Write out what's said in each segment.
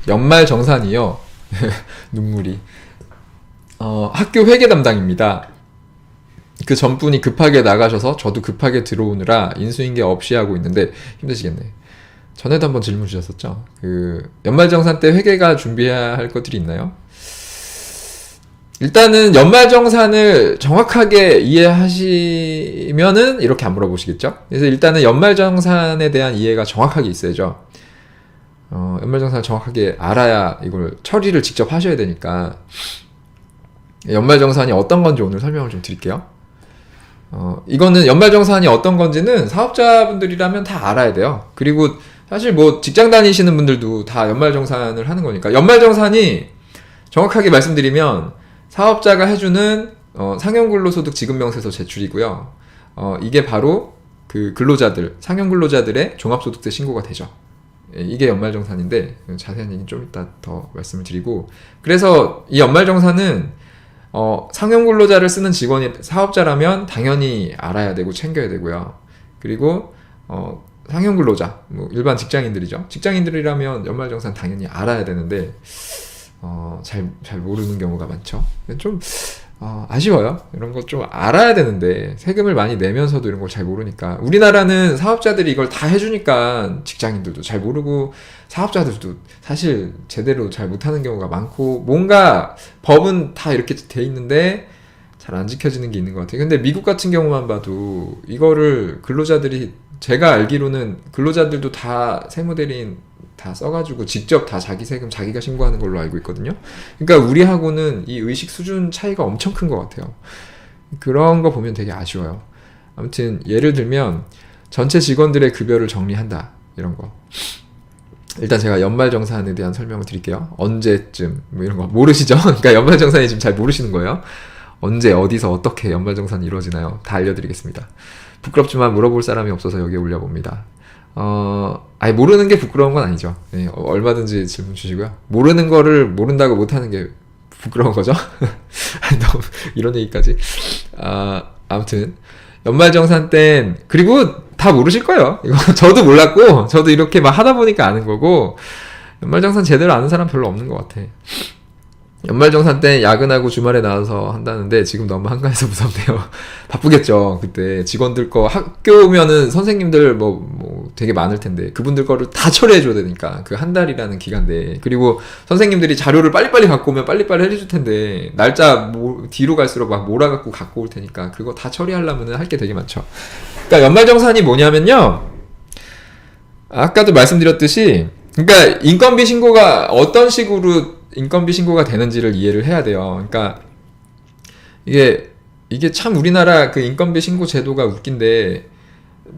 연말정산이요. 눈물이. 학교 회계 담당입니다. 그 전분이 급하게 나가셔서 저도 급하게 들어오느라 인수인계 없이 하고 있는데 힘드시겠네. 전에도 한번 질문 주셨었죠. 그 연말정산 때 회계가 준비해야 할 것들이 있나요? 일단은 연말정산을 정확하게 이해하시면은 이렇게 안 물어보시겠죠? 그래서 일단은 연말정산에 대한 이해가 정확하게 있어야죠. 연말정산을 정확하게 알아야 이걸 처리를 직접 하셔야 되니까 연말정산이 어떤 건지 오늘 설명을 좀 드릴게요. 이거는 연말정산이 어떤 건지는 사업자분들이라면 다 알아야 돼요. 그리고 사실 뭐 직장 다니시는 분들도 다 연말정산을 하는 거니까. 연말정산이 정확하게 말씀드리면 사업자가 해주는 상여근로소득 지급명세서 제출이고요. 이게 바로 그 근로자들, 상여근로자들의 종합소득세 신고가 되죠. 이게 연말정산인데 자세한 얘기는 좀 이따 더 말씀을 드리고, 그래서 이 연말정산은 상여근로자를 쓰는 직원이 사업자라면 당연히 알아야 되고 챙겨야 되고요. 그리고 상여근로자, 뭐 일반 직장인들이죠. 직장인들이라면 연말정산 당연히 알아야 되는데 잘 모르는 경우가 많죠. 좀 아쉬워요. 이런 거 좀 알아야 되는데 세금을 많이 내면서도 이런 걸 잘 모르니까. 우리나라는 사업자들이 이걸 다 해주니까 직장인들도 잘 모르고 사업자들도 사실 제대로 잘 못하는 경우가 많고, 뭔가 법은 다 이렇게 돼 있는데 잘 안 지켜지는 게 있는 것 같아요. 근데 미국 같은 경우만 봐도 이거를 근로자들이, 제가 알기로는 근로자들도 다 세무대리인 다 써가지고 직접 다 자기 세금 자기가 신고하는 걸로 알고 있거든요. 그러니까 우리하고는 이 의식 수준 차이가 엄청 큰 것 같아요. 그런 거 보면 되게 아쉬워요. 아무튼 예를 들면 전체 직원들의 급여를 정리한다, 이런 거. 일단 제가 연말정산에 대한 설명을 드릴게요. 언제쯤 뭐 이런 거 모르시죠? 그러니까 연말정산이 지금 잘 모르시는 거예요. 언제 어디서 어떻게 연말정산이 이루어지나요? 다 알려드리겠습니다. 부끄럽지만 물어볼 사람이 없어서 여기에 올려봅니다. 아니 모르는 게 부끄러운 건 아니죠. 네, 얼마든지 질문 주시고요. 모르는 거를 모른다고 못하는 게 부끄러운 거죠. 너무 이런 얘기까지. 아무튼 연말정산 땐, 그리고 다 모르실 거예요. 이거 저도 몰랐고, 저도 이렇게 막 하다 보니까 아는 거고, 연말정산 제대로 아는 사람 별로 없는 것 같아. 연말정산 때 야근하고 주말에 나와서 한다는데 지금 너무 한가해서 무섭네요. 바쁘겠죠. 그때 직원들 거, 학교면은 선생님들 뭐 되게 많을 텐데 그분들 거를 다 처리해줘야 되니까, 그 한 달이라는 기간 내에. 그리고 선생님들이 자료를 빨리빨리 갖고 오면 빨리빨리 해줄 텐데 날짜 뒤로 갈수록 막 몰아갖고 갖고 올 테니까 그거 다 처리하려면 할 게 되게 많죠. 그러니까 연말정산이 뭐냐면요, 아까도 말씀드렸듯이, 그러니까 인건비 신고가 어떤 식으로 인건비 신고가 되는지를 이해를 해야 돼요. 그러니까 이게 참 우리나라 그 인건비 신고 제도가 웃긴데,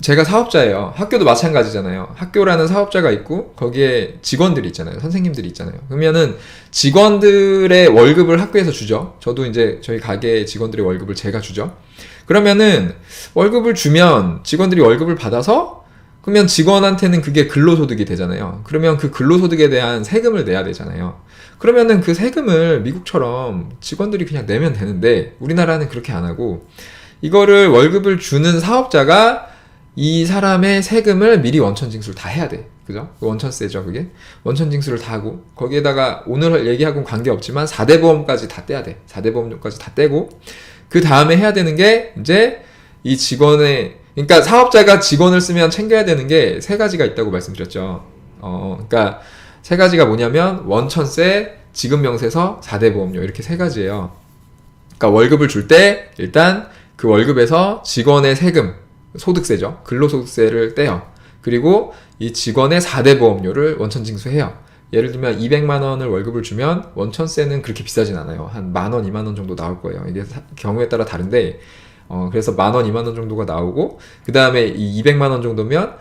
제가 사업자예요. 학교도 마찬가지잖아요. 학교라는 사업자가 있고 거기에 직원들이 있잖아요. 선생님들이 있잖아요. 그러면은 직원들의 월급을 학교에서 주죠. 저도 이제 저희 가게 직원들의 월급을 제가 주죠. 그러면은 월급을 주면 직원들이 월급을 받아서, 그러면 직원한테는 그게 근로소득이 되잖아요. 그러면 그 근로소득에 대한 세금을 내야 되잖아요. 그러면은 그 세금을 미국처럼 직원들이 그냥 내면 되는데 우리나라는 그렇게 안 하고, 이거를 월급을 주는 사업자가 이 사람의 세금을 미리 원천징수를 다 해야 돼. 그죠? 원천세죠, 그게. 원천징수를 다 하고, 거기에다가 오늘 얘기하고는 관계없지만 4대 보험까지 다 떼야 돼. 4대 보험료까지 다 떼고, 그 다음에 해야 되는 게 이제 이 직원의, 그러니까 사업자가 직원을 쓰면 챙겨야 되는 게 세 가지가 있다고 말씀드렸죠. 그러니까 세 가지가 뭐냐면 원천세, 지급명세서, 4대 보험료, 이렇게 세 가지예요. 그러니까 월급을 줄 때 일단 그 월급에서 직원의 세금, 소득세죠. 근로소득세를 떼요. 그리고 이 직원의 4대 보험료를 원천징수해요. 예를 들면 200만 원을 월급을 주면 원천세는 그렇게 비싸진 않아요. 한 만 원, 2만 원 정도 나올 거예요. 이게 경우에 따라 다른데, 그래서 만 원, 2만 원 정도가 나오고, 그 다음에 이 200만 원 정도면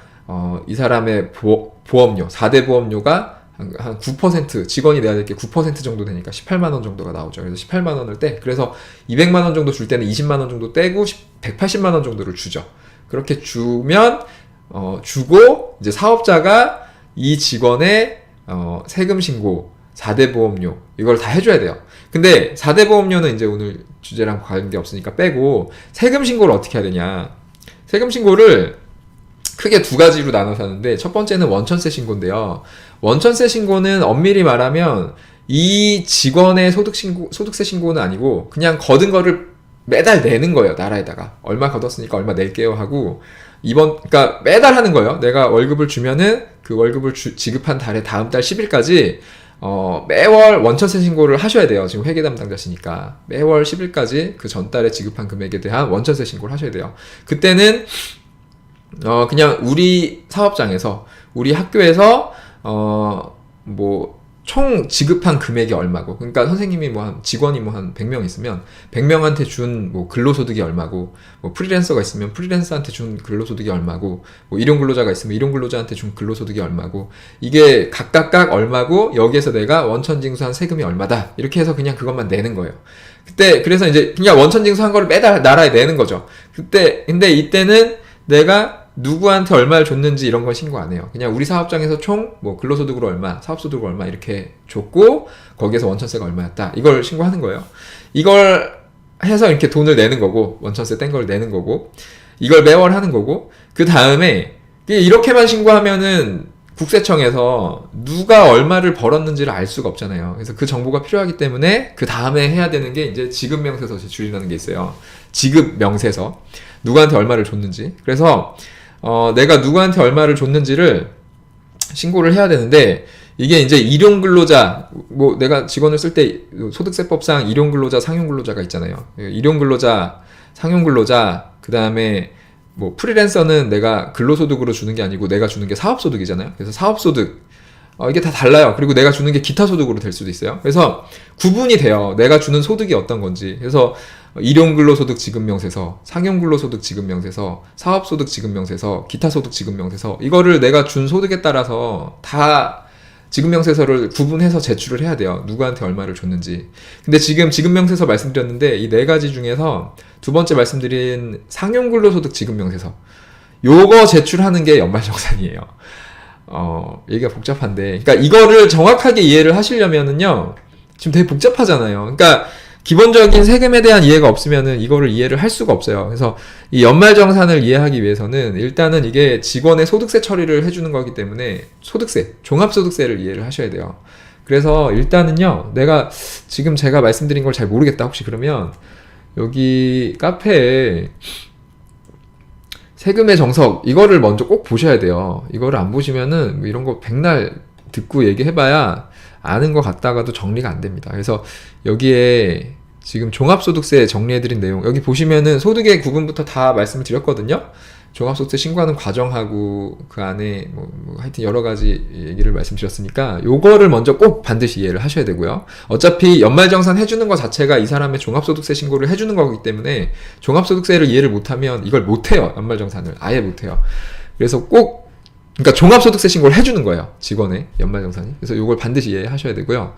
이 사람의 보험료, 4대 보험료가 한 9%, 직원이 내야 될 게 9% 정도 되니까 18만 원 정도가 나오죠. 그래서 18만 원을 떼. 그래서 200만 원 정도 줄 때는 20만 원 정도 떼고 180만 원 정도를 주죠. 그렇게 주면 주고 이제 사업자가 이 직원의 세금 신고, 4대 보험료 이걸 다 해줘야 돼요. 근데 4대 보험료는 이제 오늘 주제랑 관계 없으니까 빼고, 세금 신고를 어떻게 해야 되냐. 세금 신고를 크게 두 가지로 나눠서 하는데, 첫 번째는 원천세 신고인데요. 원천세 신고는 엄밀히 말하면 이 직원의 소득세 신고는 아니고 그냥 거둔 거를 매달 내는 거예요. 나라에다가 얼마 거뒀으니까 얼마 낼게요 하고, 그러니까 매달 하는 거예요. 내가 월급을 주면은 그 월급을 지급한 달의 다음 달 10일까지 매월 원천세 신고를 하셔야 돼요. 지금 회계 담당자시니까 매월 10일까지 그 전달에 지급한 금액에 대한 원천세 신고를 하셔야 돼요. 그때는 그냥 우리 사업장에서, 우리 학교에서 뭐 총 지급한 금액이 얼마고, 그러니까 선생님이 직원이 한 100명 있으면 100명한테 준 근로소득이 얼마고, 프리랜서가 있으면 프리랜서한테 준 근로소득이 얼마고, 일용 근로자가 있으면 일용 근로자한테 준 근로소득이 얼마고, 이게 각각 얼마고, 여기에서 내가 원천징수한 세금이 얼마다, 이렇게 해서 그냥 그것만 내는 거예요. 그래서 이제 그냥 원천징수한 거를 매달 나라에 내는 거죠. 근데 이때는 내가 누구한테 얼마를 줬는지 이런 건 신고 안 해요. 그냥 우리 사업장에서 총 근로소득으로 얼마, 사업소득으로 얼마 이렇게 줬고, 거기에서 원천세가 얼마였다, 이걸 신고하는 거예요. 이걸 해서 이렇게 돈을 내는 거고, 원천세 뗀 걸 내는 거고, 이걸 매월 하는 거고, 그 다음에 이렇게만 신고하면은 국세청에서 누가 얼마를 벌었는지를 알 수가 없잖아요. 그래서 그 정보가 필요하기 때문에 그 다음에 해야 되는 게 이제 지급명세서 제출이라는 게 있어요. 지급명세서. 누구한테 얼마를 줬는지. 그래서 내가 누구한테 얼마를 줬는지를 신고를 해야 되는데, 이게 이제 일용근로자, 내가 직원을 쓸 때 소득세법상 일용근로자, 상용근로자가 있잖아요. 일용근로자, 상용근로자, 그 다음에 프리랜서는 내가 근로소득으로 주는 게 아니고 내가 주는 게 사업소득이잖아요. 그래서 사업소득, 이게 다 달라요. 그리고 내가 주는 게 기타 소득으로 될 수도 있어요. 그래서 구분이 돼요. 내가 주는 소득이 어떤 건지. 그래서 일용근로소득 지급명세서, 상용근로소득 지급명세서, 사업소득 지급명세서, 기타소득 지급명세서, 이거를 내가 준 소득에 따라서 다 지급명세서를 구분해서 제출을 해야 돼요. 누구한테 얼마를 줬는지. 근데 지금 지급명세서 말씀드렸는데, 이 네 가지 중에서 두 번째 말씀드린 상용근로소득 지급명세서, 요거 제출하는 게 연말정산이에요. 얘기가 복잡한데, 그러니까 이거를 정확하게 이해를 하시려면은요, 지금 되게 복잡하잖아요. 그러니까 기본적인 세금에 대한 이해가 없으면은 이거를 이해를 할 수가 없어요. 그래서 이 연말정산을 이해하기 위해서는 일단은 이게 직원의 소득세 처리를 해주는 거기 때문에 소득세, 종합소득세를 이해를 하셔야 돼요. 그래서 일단은요, 지금 제가 말씀드린 걸 잘 모르겠다 혹시 그러면 여기 카페에 세금의 정석, 이거를 먼저 꼭 보셔야 돼요. 이거를 안 보시면은 이런 거 백날 듣고 얘기해봐야 아는 것 같다가도 정리가 안 됩니다. 그래서 여기에 지금 종합소득세 정리해드린 내용, 여기 보시면은 소득의 구분부터 다 말씀을 드렸거든요. 종합소득세 신고하는 과정하고 그 안에 하여튼 여러 가지 얘기를 말씀드렸으니까 요거를 먼저 꼭 반드시 이해를 하셔야 되고요. 어차피 연말정산 해주는 것 자체가 이 사람의 종합소득세 신고를 해주는 거기 때문에 종합소득세를 이해를 못하면 이걸 못해요. 연말정산을 아예 못해요. 그래서 그러니까 종합소득세 신고를 해주는 거예요. 직원의 연말정산이. 그래서 요걸 반드시 이해하셔야 되고요.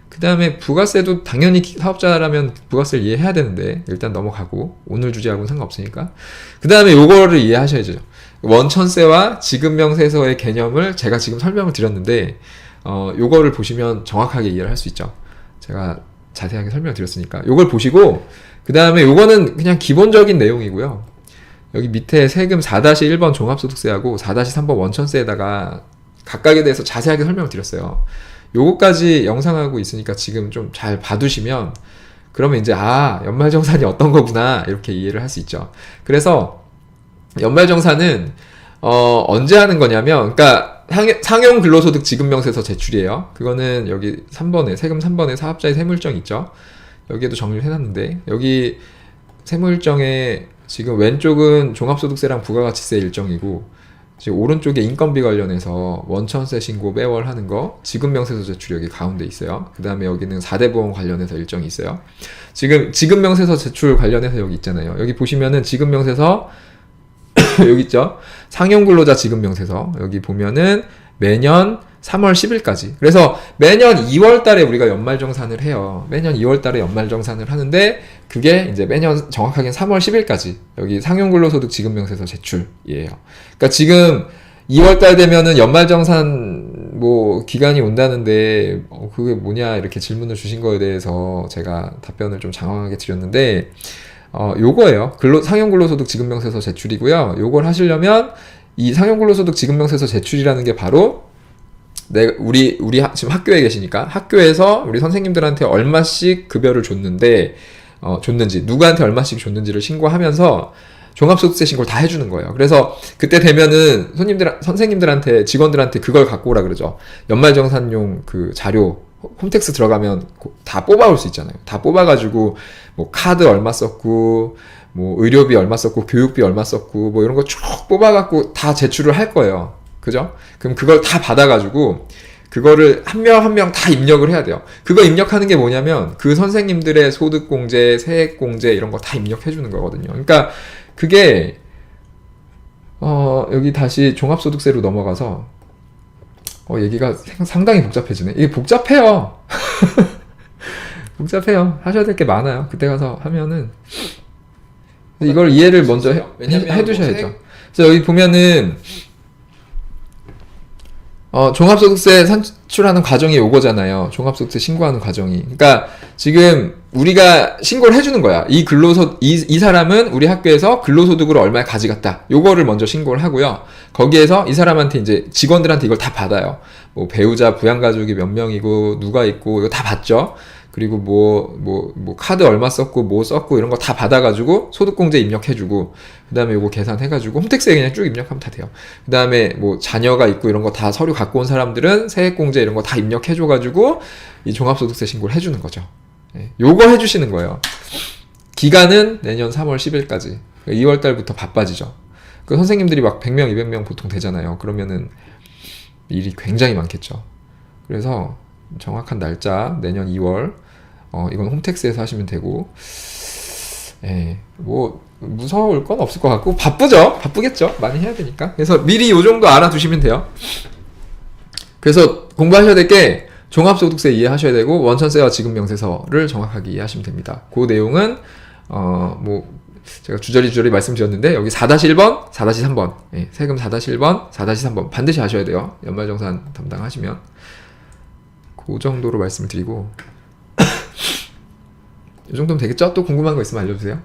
그 다음에 부가세도 당연히 사업자라면 부가세를 이해해야 되는데 일단 넘어가고, 오늘 주제하고는 상관없으니까. 그 다음에 요거를 이해하셔야죠. 원천세와 지급명세서의 개념을 제가 지금 설명을 드렸는데 요거를 보시면 정확하게 이해를 할 수 있죠. 제가 자세하게 설명을 드렸으니까 요걸 보시고, 그 다음에 요거는 그냥 기본적인 내용이고요. 여기 밑에 세금 4-1번 종합소득세하고 4-3번 원천세에다가 각각에 대해서 자세하게 설명을 드렸어요. 요거까지 영상하고 있으니까 지금 좀 잘 봐두시면, 그러면 이제 연말정산이 어떤 거구나 이렇게 이해를 할 수 있죠. 그래서 연말정산은 언제 하는 거냐면, 그러니까 상용근로소득 지급명세서 제출이에요. 그거는 여기 3번에 세금 3번에 사업자의 세무일정 있죠. 여기에도 정리를 해놨는데, 여기 세무일정에 지금 왼쪽은 종합소득세랑 부가가치세 일정이고, 지금 오른쪽에 인건비 관련해서 원천세 신고 매월 하는 거, 지급명세서 제출이 여기 가운데 있어요. 그 다음에 여기는 4대 보험 관련해서 일정이 있어요. 지금 지급명세서 제출 관련해서 여기 있잖아요. 여기 보시면은 지급명세서 여기 있죠. 상용근로자 지급명세서 여기 보면은 매년 3월 10일까지. 그래서 매년 2월 달에 우리가 연말정산을 해요. 매년 2월 달에 연말정산을 하는데, 그게 이제 매년 정확하게는 3월 10일까지. 여기 상용근로소득 지급명세서 제출이에요. 그러니까 지금 2월 달 되면은 연말정산 기간이 온다는데, 그게 뭐냐 이렇게 질문을 주신 거에 대해서 제가 답변을 좀 장황하게 드렸는데, 요거예요. 상용근로소득 지급명세서 제출이고요. 요걸 하시려면 이 상여근로소득 지급명세서 제출이라는 게 바로 우리 지금 학교에 계시니까 학교에서 우리 선생님들한테 얼마씩 급여를 줬는지 누구한테 얼마씩 줬는지를 신고하면서 종합소득세 신고를 다 해주는 거예요. 그래서 그때 되면은 선생님들한테 직원들한테 그걸 갖고 오라 그러죠. 연말정산용 그 자료 홈택스 들어가면 다 뽑아올 수 있잖아요. 다 뽑아가지고 뭐 카드 얼마 썼고 뭐 의료비 얼마 썼고 교육비 얼마 썼고 뭐 이런 거 쭉 뽑아갖고 다 제출을 할 거예요. 그죠? 그럼 그걸 다 받아가지고 그거를 한 명 한 명 다 입력을 해야 돼요. 그거 입력하는 게 뭐냐면 그 선생님들의 소득공제, 세액공제 이런 거 다 입력해 주는 거거든요. 그러니까 그게 여기 다시 종합소득세로 넘어가서 얘기가 상당히 복잡해지네. 이게 복잡해요. 복잡해요. 하셔야 될 게 많아요. 그때 가서 하면은 이걸 이해를 먼저 해두셔야죠. 그래서 여기 보면은 종합소득세 산출하는 과정이 요거잖아요. 종합소득세 신고하는 과정이. 그러니까 지금 우리가 신고를 해주는 거야. 이 사람은 우리 학교에서 근로소득으로 얼마를 가져갔다. 요거를 먼저 신고를 하고요. 거기에서 이 사람한테 이제 직원들한테 이걸 다 받아요. 뭐 배우자, 부양가족이 몇 명이고 누가 있고 이거 다 받죠. 그리고 뭐 카드 얼마 썼고 뭐 썼고 이런 거 다 받아가지고 소득공제 입력해주고 그 다음에 요거 계산해가지고 홈택스에 그냥 쭉 입력하면 다 돼요. 그 다음에 뭐 자녀가 있고 이런 거 다 서류 갖고 온 사람들은 세액공제 이런 거 다 입력해줘가지고 이 종합소득세 신고를 해주는 거죠. 예, 요거 해주시는 거예요. 기간은 내년 3월 10일까지. 2월 달부터 바빠지죠. 그 선생님들이 막 100명, 200명 보통 되잖아요. 그러면은 일이 굉장히 많겠죠. 그래서 정확한 날짜 내년 2월 이건 홈택스에서 하시면 되고 뭐 무서울 건 없을 것 같고 바쁘겠죠. 많이 해야 되니까. 그래서 미리 요 정도 알아두시면 돼요. 그래서 공부하셔야 될 게 종합소득세 이해하셔야 되고 원천세와 지급명세서를 정확하게 이해하시면 됩니다. 그 내용은 뭐 제가 주저리 말씀드렸는데 여기 4-1번, 4-3번 세금 4-1번, 4-3번 반드시 하셔야 돼요. 연말정산 담당하시면 그 정도로 말씀을 드리고 이 정도면 되겠죠? 또 궁금한 거 있으면 알려주세요.